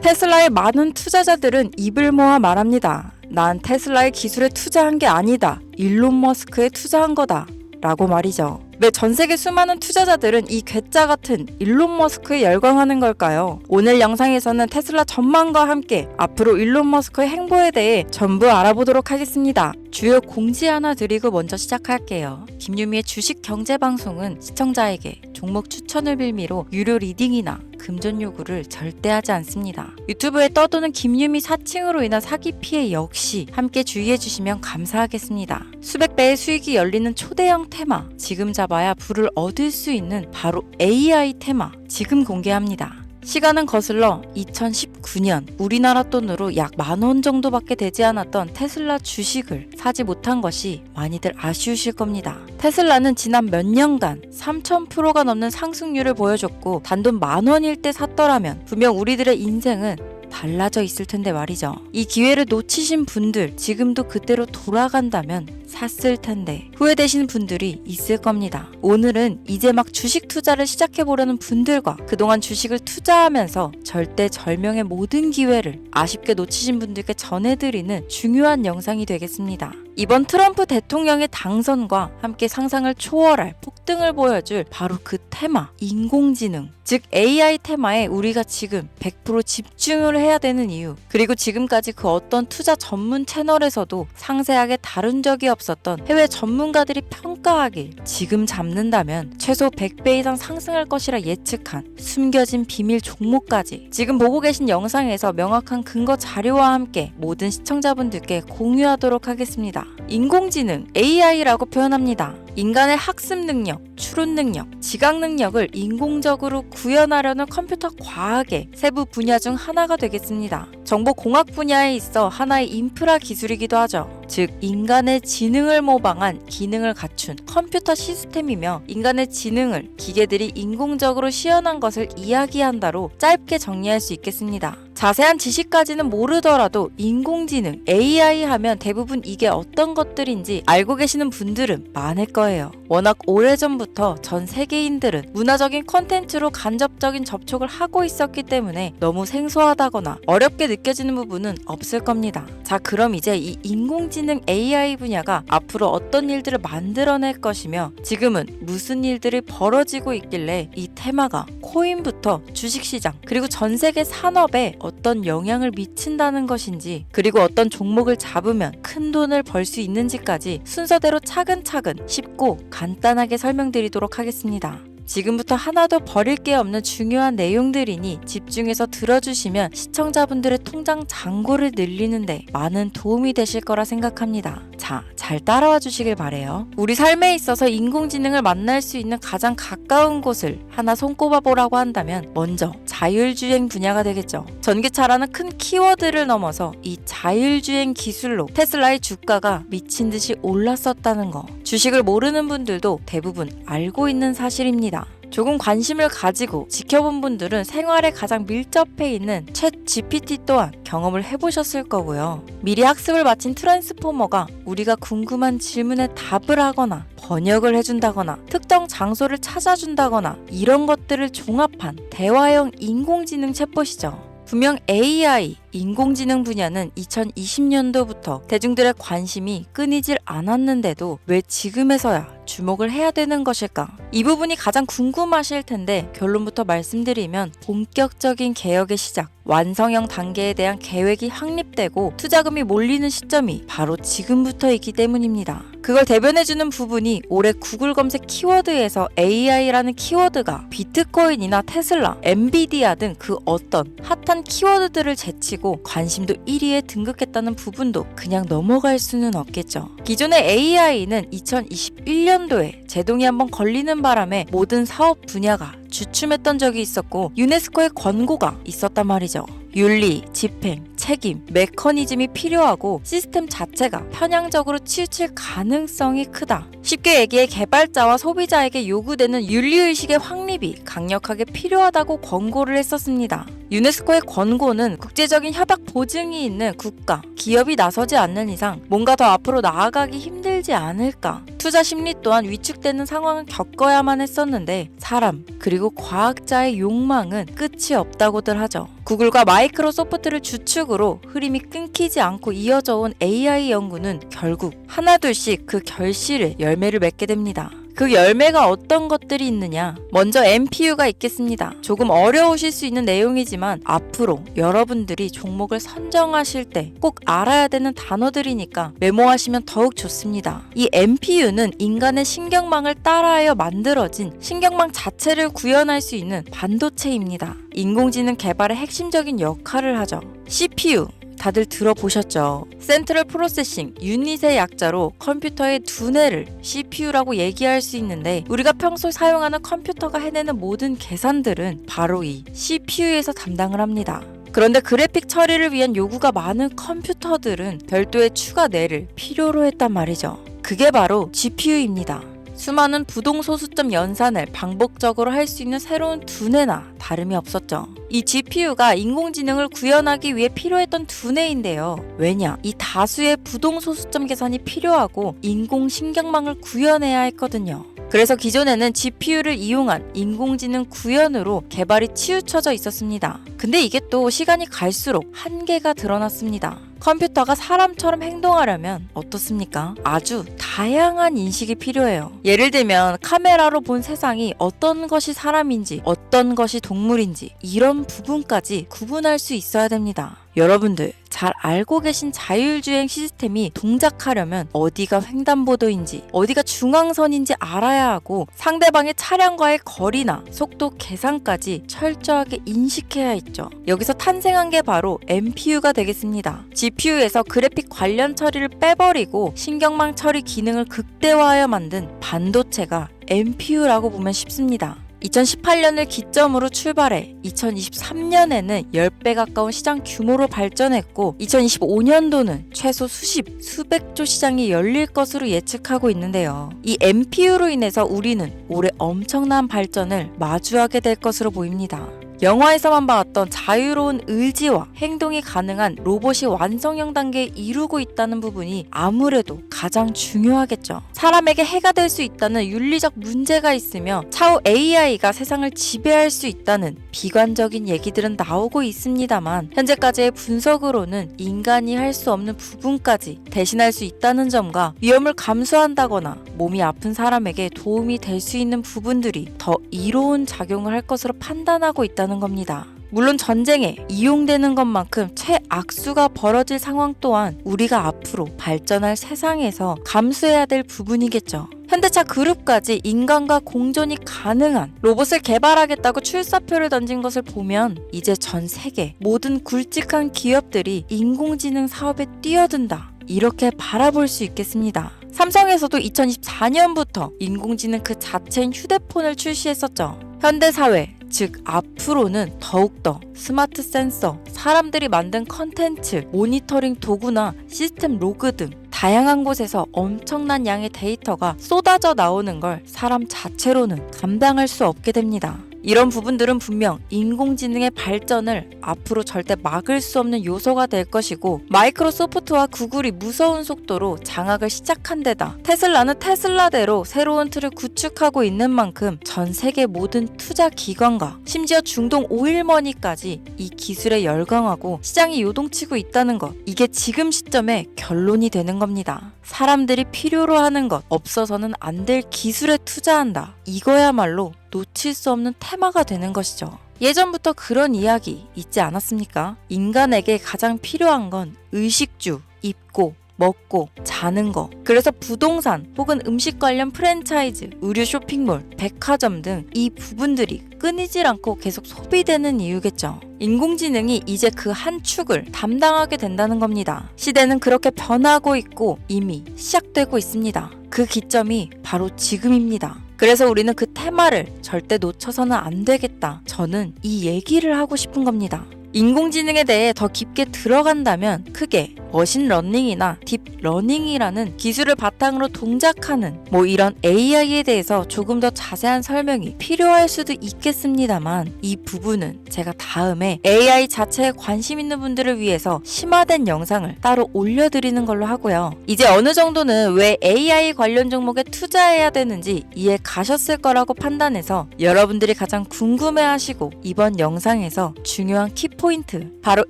테슬라의 많은 투자자들은 입을 모아 말합니다. 난 테슬라의 기술에 투자한 게 아니다. 일론 머스크에 투자한 거다. 라고 말이죠. 왜 전 세계 수많은 투자자들은 이 괴짜 같은 일론 머스크에 열광하는 걸까요? 오늘 영상에서는 테슬라 전망과 함께 앞으로 일론 머스크의 행보에 대해 전부 알아보도록 하겠습니다. 주요 공지 하나 드리고 먼저 시작할게요. 김유미의 주식 경제 방송은 시청자에게 종목 추천을 빌미로 유료 리딩이나 금전 요구를 절대 하지 않습니다. 유튜브에 떠도는 김유미 사칭으로 인한 사기 피해 역시 함께 주의해 주시면 감사하겠습니다. 수백 배의 수익이 열리는 초대형 테마, 지금 잡아야 부를 얻을 수 있는 바로 AI 테마, 지금 공개합니다. 시간은 거슬러 2019년 우리나라 돈으로 약 10,000원 정도밖에 되지 않았던 테슬라 주식을 사지 못한 것이 많이들 아쉬우실 겁니다. 테슬라는 지난 몇 년간 3000%가 넘는 상승률을 보여줬고 단돈 10,000원일 때 샀더라면 분명 우리들의 인생은 달라져 있을 텐데 말이죠. 이 기회를 놓치신 분들, 지금도 그때로 돌아간다면 샀을 텐데 후회되시는 분들이 있을 겁니다. 오늘은 이제 막 주식 투자를 시작해보려는 분들과 그동안 주식을 투자하면서 절대절명의 모든 기회를 아쉽게 놓치신 분들께 전해드리는 중요한 영상이 되겠습니다. 이번 트럼프 대통령의 당선과 함께 상상을 초월할 폭등을 보여줄 바로 그 테마, 인공지능, 즉 AI 테마에 우리가 지금 100% 집중을 해야 되는 이유, 그리고 지금까지 그 어떤 투자 전문 채널에서도 상세하게 다룬 적이 없었던 해외 전문가들이 평가하길 지금 잡는다면 최소 100배 이상 상승할 것이라 예측한 숨겨진 비밀 종목까지 지금 보고 계신 영상에서 명확한 근거 자료와 함께 모든 시청자분들께 공유하도록 하겠습니다. 인공지능, AI라고 표현합니다. 인간의 학습 능력, 추론 능력, 지각 능력을 인공적으로 구현하려는 컴퓨터 과학의 세부 분야 중 하나가 되겠습니다. 정보공학 분야에 있어 하나의 인프라 기술이기도 하죠. 즉 인간의 지능을 모방한 기능을 갖춘 컴퓨터 시스템이며 인간의 지능을 기계들이 인공적으로 시연한 것을 이야기한다로 짧게 정리할 수 있겠습니다. 자세한 지식까지는 모르더라도 인공지능, AI 하면 대부분 이게 어떤 것들인지 알고 계시는 분들은 많을 거예요. 워낙 오래전부터 전 세계인들은 문화적인 콘텐츠로 간접적인 접촉을 하고 있었기 때문에 너무 생소하다거나 어렵게 느껴지는 부분은 없을 겁니다. 자, 그럼 이제 이 인공지능 AI 분야가 앞으로 어떤 일들을 만들어낼 것이며 지금은 무슨 일들이 벌어지고 있길래 이 테마가 코인부터 주식시장 그리고 전 세계 산업에 어떤 영향을 미친다는 것인지, 그리고 어떤 종목을 잡으면 큰 돈을 벌 수 있는지까지 순서대로 차근차근 쉽고 간단하게 설명드리도록 하겠습니다. 지금부터 하나도 버릴 게 없는 중요한 내용들이니 집중해서 들어주시면 시청자분들의 통장 잔고를 늘리는데 많은 도움이 되실 거라 생각합니다. 자, 잘 따라와 주시길 바래요. 우리 삶에 있어서 인공지능을 만날 수 있는 가장 가까운 곳을 하나 손꼽아 보라고 한다면 먼저 자율주행 분야가 되겠죠. 전기차라는 큰 키워드를 넘어서 이 자율주행 기술로 테슬라의 주가가 미친 듯이 올랐었다는 거, 주식을 모르는 분들도 대부분 알고 있는 사실입니다. 조금 관심을 가지고 지켜본 분들은 생활에 가장 밀접해 있는 챗 GPT 또한 경험을 해보셨을 거고요. 미리 학습을 마친 트랜스포머가 우리가 궁금한 질문에 답을 하거나 번역을 해준다거나 특정 장소를 찾아준다거나 이런 것들을 종합한 대화형 인공지능 챗봇이죠. 분명 AI, 인공지능 분야는 2020년도부터 대중들의 관심이 끊이질 않았는데도 왜 지금에서야 주목을 해야 되는 것일까? 이 부분이 가장 궁금하실 텐데 결론부터 말씀드리면 본격적인 개혁의 시작, 완성형 단계에 대한 계획이 확립되고 투자금이 몰리는 시점이 바로 지금부터이기 때문입니다. 그걸 대변해주는 부분이 올해 구글 검색 키워드에서 AI라는 키워드가 비트코인이나 테슬라, 엔비디아 등 그 어떤 핫한 키워드들을 제치고 관심도 1위에 등극했다는 부분도 그냥 넘어갈 수는 없겠죠. 기존의 AI는 2021년도에 제동이 한번 걸리는 바람에 모든 사업 분야가 주춤했던 적이 있었고 유네스코의 권고가 있었단 말이죠. 윤리, 집행, 책임, 메커니즘이 필요하고 시스템 자체가 편향적으로 치우칠 가능성이 크다. 쉽게 얘기해 개발자와 소비자에게 요구되는 윤리의식의 확립이 강력하게 필요하다고 권고를 했었습니다. 유네스코의 권고는 국제적인 협약 보증이 있는 국가, 기업이 나서지 않는 이상 뭔가 더 앞으로 나아가기 힘들지 않을까. 투자 심리 또한 위축되는 상황을 겪어야만 했었는데 사람, 그리고 과학자의 욕망은 끝이 없다고들 하죠. 구글과 마이크로소프트를 주축으로 흐름이 끊기지 않고 이어져 온 AI 연구는 결국 하나둘씩 그 결실의 열매를 맺게 됩니다. 그 열매가 어떤 것들이 있느냐? 먼저 MPU가 있겠습니다. 조금 어려우실 수 있는 내용이지만 앞으로 여러분들이 종목을 선정하실 때 꼭 알아야 되는 단어들이니까 메모하시면 더욱 좋습니다. 이 MPU는 인간의 신경망을 따라하여 만들어진 신경망 자체를 구현할 수 있는 반도체입니다. 인공지능 개발의 핵심적인 역할을 하죠. CPU 다들 들어보셨죠? 센트럴 프로세싱 유닛의 약자로 컴퓨터의 두뇌를 CPU라고 얘기할 수 있는데 우리가 평소 사용하는 컴퓨터가 해내는 모든 계산들은 바로 이 CPU에서 담당을 합니다. 그런데 그래픽 처리를 위한 요구가 많은 컴퓨터들은 별도의 추가 뇌를 필요로 했단 말이죠. 그게 바로 GPU입니다. 수많은 부동 소수점 연산을 반복적으로 할 수 있는 새로운 두뇌나 다름이 없었죠. 이 GPU가 인공지능을 구현하기 위해 필요했던 두뇌인데요. 왜냐? 이 다수의 부동 소수점 계산이 필요하고 인공신경망을 구현해야 했거든요. 그래서 기존에는 GPU를 이용한 인공지능 구현으로 개발이 치우쳐져 있었습니다. 근데 이게 또 시간이 갈수록 한계가 드러났습니다. 컴퓨터가 사람처럼 행동하려면 어떻습니까? 아주 다양한 인식이 필요해요. 예를 들면 카메라로 본 세상이 어떤 것이 사람인지 어떤 것이 동물인지 이런 부분까지 구분할 수 있어야 됩니다. 여러분들 잘 알고 계신 자율주행 시스템이 동작하려면 어디가 횡단보도인지 어디가 중앙선인지 알아야 하고 상대방의 차량과의 거리나 속도 계산까지 철저하게 인식해야 했죠. 여기서 탄생한 게 바로 MPU가 되겠습니다. GPU에서 그래픽 관련 처리를 빼버리고 신경망 처리 기능을 극대화하여 만든 반도체가 MPU라고 보면 쉽습니다. 2018년을 기점으로 출발해 2023년에는 10배 가까운 시장 규모로 발전했고 2025년도는 최소 수백조 시장이 열릴 것으로 예측하고 있는데요. 이 MPU로 인해서 우리는 올해 엄청난 발전을 마주하게 될 것으로 보입니다. 영화에서만 봤던 자유로운 의지와 행동이 가능한 로봇이 완성형 단계에 이루고 있다는 부분이 아무래도 가장 중요하겠죠. 사람에게 해가 될 수 있다는 윤리적 문제가 있으며 차후 AI가 세상을 지배할 수 있다는 비관적인 얘기들은 나오고 있습니다만 현재까지의 분석으로는 인간이 할 수 없는 부분까지 대신할 수 있다는 점과 위험을 감수한다거나 몸이 아픈 사람에게 도움이 될 수 있는 부분들이 더 이로운 작용을 할 것으로 판단하고 있다는 겁니다. 물론 전쟁에 이용되는 것만큼 최악수가 벌어질 상황 또한 우리가 앞으로 발전할 세상에서 감수해야 될 부분이겠죠. 현대차 그룹까지 인간과 공존이 가능한 로봇을 개발하겠다고 출사표를 던진 것을 보면 이제 전 세계 모든 굵직한 기업들이 인공지능 사업에 뛰어든다. 이렇게 바라볼 수 있겠습니다. 삼성에서도 2024년부터 인공지능 그 자체인 휴대폰을 출시했었죠. 현대사회, 즉 앞으로는 더욱더 스마트 센서, 사람들이 만든 컨텐츠, 모니터링 도구나 시스템 로그 등 다양한 곳에서 엄청난 양의 데이터가 쏟아져 나오는 걸 사람 자체로는 감당할 수 없게 됩니다. 이런 부분들은 분명 인공지능의 발전을 앞으로 절대 막을 수 없는 요소가 될 것이고 마이크로소프트와 구글이 무서운 속도로 장악을 시작한 데다 테슬라는 테슬라대로 새로운 틀을 구축하고 있는 만큼 전 세계 모든 투자 기관과 심지어 중동 오일머니까지 이 기술에 열광하고 시장이 요동치고 있다는 것, 이게 지금 시점에 결론이 되는 겁니다. 사람들이 필요로 하는 것, 없어서는 안 될 기술에 투자한다. 이거야말로 놓칠 수 없는 테마가 되는 것이죠. 예전부터 그런 이야기 있지 않았습니까? 인간에게 가장 필요한 건 의식주, 입고, 먹고, 자는 거. 그래서 부동산 혹은 음식 관련 프랜차이즈, 의류 쇼핑몰, 백화점 등 이 부분들이 끊이질 않고 계속 소비되는 이유겠죠. 인공지능이 이제 그 한 축을 담당하게 된다는 겁니다. 시대는 그렇게 변하고 있고 이미 시작되고 있습니다. 그 기점이 바로 지금입니다. 그래서 우리는 그 테마를 절대 놓쳐서는 안 되겠다. 저는 이 얘기를 하고 싶은 겁니다. 인공지능에 대해 더 깊게 들어간다면 크게 머신러닝이나 러닝이라는 기술을 바탕으로 동작하는 이런 AI에 대해서 조금 더 자세한 설명이 필요할 수도 있겠습니다만 이 부분은 제가 다음에 AI 자체에 관심 있는 분들을 위해서 심화된 영상을 따로 올려드리는 걸로 하고요. 이제 어느 정도는 왜 AI 관련 종목에 투자해야 되는지 이해 가셨을 거라고 판단해서 여러분들이 가장 궁금해하시고 이번 영상에서 중요한 키포인트, 바로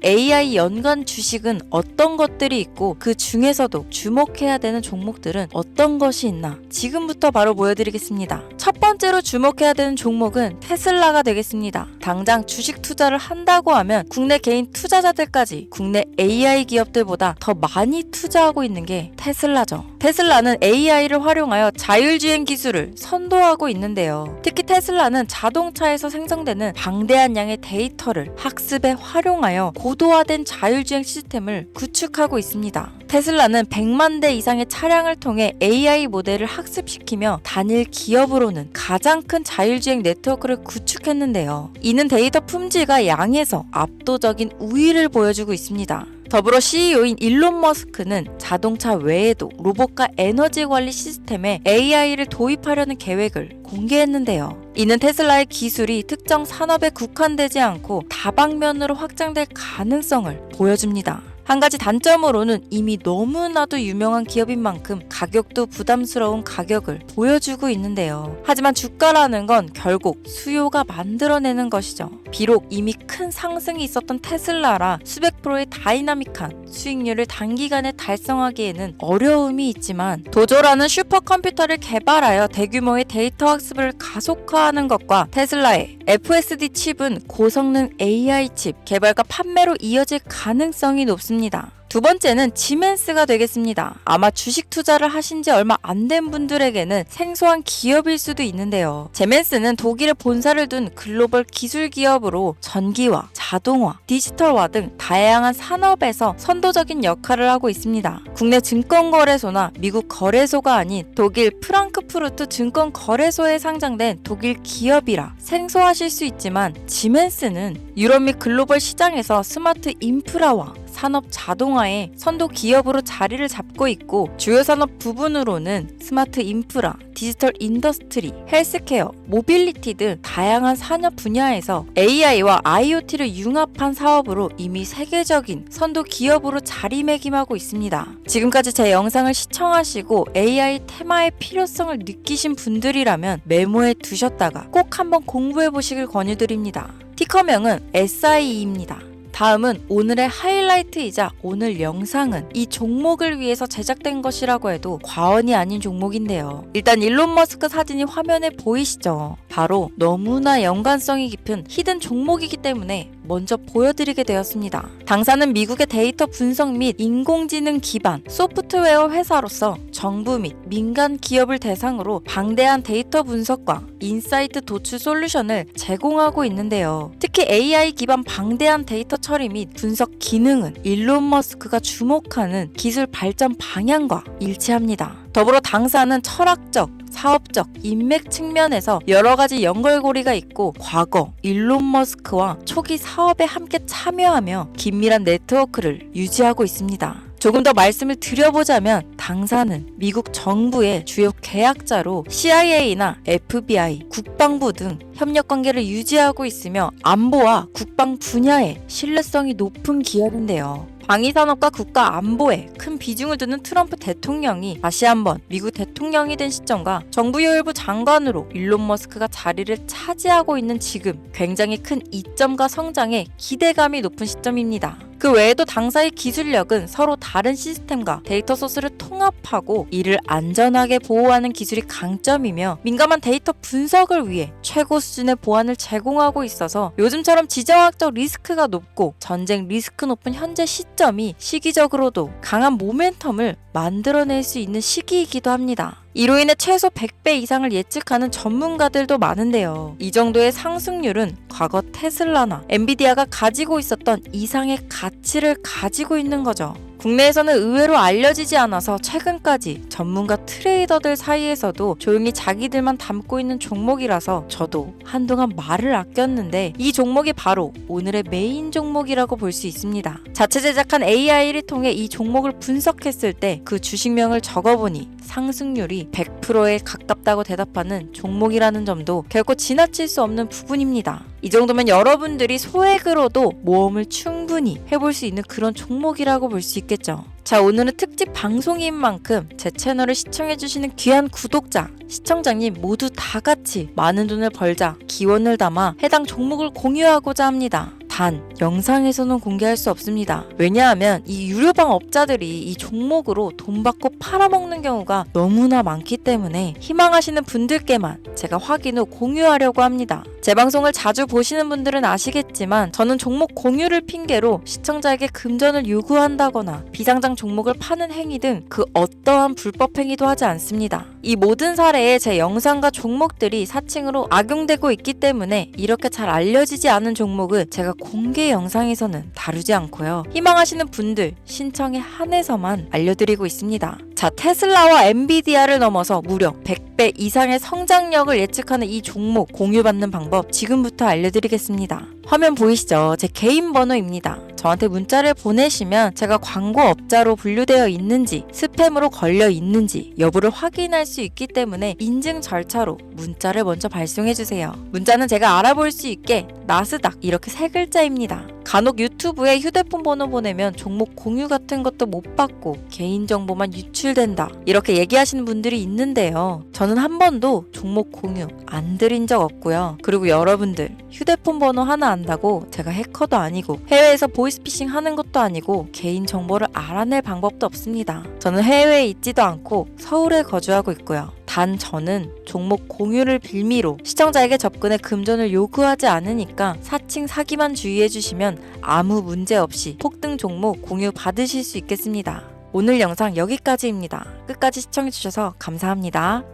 AI 연관 주식은 어떤 것들이 있고 그 중에서도 주목해야 되는 종목들은 어떤 것이 있나 지금부터 바로 보여드리겠습니다. 첫 번째로 주목해야 되는 종목은 테슬라가 되겠습니다. 당장 주식 투자를 한다고 하면 국내 개인 투자자들까지 국내 AI 기업들보다 더 많이 투자하고 있는 게 테슬라죠. 테슬라는 AI를 활용하여 자율주행 기술을 선도하고 있는데요. 특히 테슬라는 자동차에서 생성되는 방대한 양의 데이터를 학습에 활용하여 고도화된 자율주행 시스템을 구축하고 있습니다. 테슬라는 100만 대 이상의 차량을 통해 AI 모델을 학습시키며 단일 기업으로는 가장 큰 자율주행 네트워크를 구축했는데요. 이는 데이터 품질과 양에서 압도적인 우위를 보여주고 있습니다. 더불어 CEO인 일론 머스크는 자동차 외에도 로봇과 에너지 관리 시스템에 AI를 도입하려는 계획을 공개했는데요. 이는 테슬라의 기술이 특정 산업에 국한되지 않고 다방면으로 확장될 가능성을 보여줍니다. 한 가지 단점으로는 이미 너무나도 유명한 기업인 만큼 가격도 부담스러운 가격을 보여주고 있는데요. 하지만 주가라는 건 결국 수요가 만들어내는 것이죠. 비록 이미 큰 상승이 있었던 테슬라라 수백 프로의 다이나믹한 수익률을 단기간에 달성하기에는 어려움이 있지만 도조라는 슈퍼컴퓨터를 개발하여 대규모의 데이터 학습을 가속화하는 것과 테슬라의 FSD 칩은 고성능 AI 칩 개발과 판매로 이어질 가능성이 높습니다. 두 번째는 지멘스가 되겠습니다. 아마 주식 투자를 하신 지 얼마 안 된 분들에게는 생소한 기업일 수도 있는데요. 지멘스는 독일에 본사를 둔 글로벌 기술 기업으로 전기화, 자동화, 디지털화 등 다양한 산업에서 선도적인 역할을 하고 있습니다. 국내 증권거래소나 미국 거래소가 아닌 독일 프랑크푸르트 증권거래소에 상장된 독일 기업이라 생소하실 수 있지만 지멘스는 유럽 및 글로벌 시장에서 스마트 인프라와 산업 자동화의 선도 기업으로 자리를 잡고 있고 주요 산업 부분으로는 스마트 인프라, 디지털 인더스트리, 헬스케어, 모빌리티 등 다양한 산업 분야에서 AI와 IoT를 융합한 사업으로 이미 세계적인 선도 기업으로 자리매김하고 있습니다. 지금까지 제 영상을 시청하시고 AI 테마의 필요성을 느끼신 분들이라면 메모해 두셨다가 꼭 한번 공부해 보시길 권유드립니다. 티커명은 SIE입니다. 다음은 오늘의 하이라이트이자 오늘 영상은 이 종목을 위해서 제작된 것이라고 해도 과언이 아닌 종목인데요. 일단 일론 머스크 사진이 화면에 보이시죠? 바로 너무나 연관성이 깊은 히든 종목이기 때문에 먼저 보여드리게 되었습니다. 당사는 미국의 데이터 분석 및 인공지능 기반 소프트웨어 회사로서 정부 및 민간 기업을 대상으로 방대한 데이터 분석과 인사이트 도출 솔루션을 제공하고 있는데요. 특히 AI 기반 방대한 데이터 처리 및 분석 기능은 일론 머스크가 주목하는 기술 발전 방향과 일치합니다. 더불어 당사는 철학적, 사업적, 인맥 측면에서 여러 가지 연결고리가 있고 과거 일론 머스크와 초기 사업에 함께 참여하며 긴밀한 네트워크를 유지하고 있습니다. 조금 더 말씀을 드려보자면 당사는 미국 정부의 주요 계약자로 CIA나 FBI, 국방부 등 협력 관계를 유지하고 있으며 안보와 국방 분야에 신뢰성이 높은 기업인데요. 방위산업과 국가 안보에 큰 비중을 두는 트럼프 대통령이 다시 한번 미국 대통령이 된 시점과 정부요일부 장관으로 일론 머스크가 자리를 차지하고 있는 지금 굉장히 큰 이점과 성장에 기대감이 높은 시점입니다. 그 외에도 당사의 기술력은 서로 다른 시스템과 데이터 소스를 통합하고 이를 안전하게 보호하는 기술이 강점이며 민감한 데이터 분석을 위해 최고 수준의 보안을 제공하고 있어서 요즘처럼 지정학적 리스크가 높고 전쟁 리스크 높은 현재 시점이 시기적으로도 강한 모멘텀을 만들어낼 수 있는 시기이기도 합니다. 이로 인해 최소 100배 이상을 예측하는 전문가들도 많은데요. 이 정도의 상승률은 과거 테슬라나 엔비디아가 가지고 있었던 이상의 가치를 가지고 있는 거죠. 국내에서는 의외로 알려지지 않아서 최근까지 전문가 트레이더들 사이에서도 조용히 자기들만 담고 있는 종목이라서 저도 한동안 말을 아꼈는데 이 종목이 바로 오늘의 메인 종목이라고 볼 수 있습니다. 자체 제작한 AI를 통해 이 종목을 분석했을 때 그 주식명을 적어보니 상승률이 100%에 가깝다고 대답하는 종목이라는 점도 결코 지나칠 수 없는 부분입니다. 이 정도면 여러분들이 소액으로도 모험을 충분히 해볼 수 있는 그런 종목이라고 볼 수 있겠죠. 자, 오늘은 특집 방송인 만큼 제 채널을 시청해주시는 귀한 구독자, 시청자님 모두 다 같이 많은 돈을 벌자 기원을 담아 해당 종목을 공유하고자 합니다. 단, 영상에서는 공개할 수 없습니다. 왜냐하면 이 유료방 업자들이 이 종목으로 돈 받고 팔아먹는 경우가 너무나 많기 때문에 희망하시는 분들께만 제가 확인 후 공유하려고 합니다. 제 방송을 자주 보시는 분들은 아시겠지만 저는 종목 공유를 핑계로 시청자에게 금전을 요구한다거나 비상장 종목을 파는 행위 등 그 어떠한 불법 행위도 하지 않습니다. 이 모든 사례에 제 영상과 종목들이 사칭으로 악용되고 있기 때문에 이렇게 잘 알려지지 않은 종목은 제가 공개 영상에서는 다루지 않고요. 희망하시는 분들 신청에 한해서만 알려드리고 있습니다. 자, 테슬라와 엔비디아를 넘어서 무려 100배 이상의 성장력을 예측하는 이 종목 공유받는 방법 지금부터 알려드리겠습니다. 화면 보이시죠? 제 개인 번호입니다. 저한테 문자를 보내시면 제가 광고업자로 분류되어 있는지 스팸으로 걸려 있는지 여부를 확인할 수 있기 때문에 인증 절차로 문자를 먼저 발송해주세요. 문자는 제가 알아볼 수 있게 나스닥 이렇게 세 글자입니다. 간혹 유튜브에 휴대폰 번호 보내면 종목 공유 같은 것도 못 받고 개인정보만 유출된다 이렇게 얘기하시는 분들이 있는데요. 저는 한 번도 종목 공유 안 드린 적 없고요. 그리고 여러분들 휴대폰 번호 하나 안다고 제가 해커도 아니고 해외에서 보이스피싱 하는 것도 아니고 개인정보를 알아낼 방법도 없습니다. 저는 해외에 있지도 않고 서울에 거주하고 있고요. 단 저는 종목 공유를 빌미로 시청자에게 접근해 금전을 요구하지 않으니까 사칭 사기만 주의해주시면 아무 문제 없이 폭등 종목 공유 받으실 수 있겠습니다. 오늘 영상 여기까지입니다. 끝까지 시청해주셔서 감사합니다.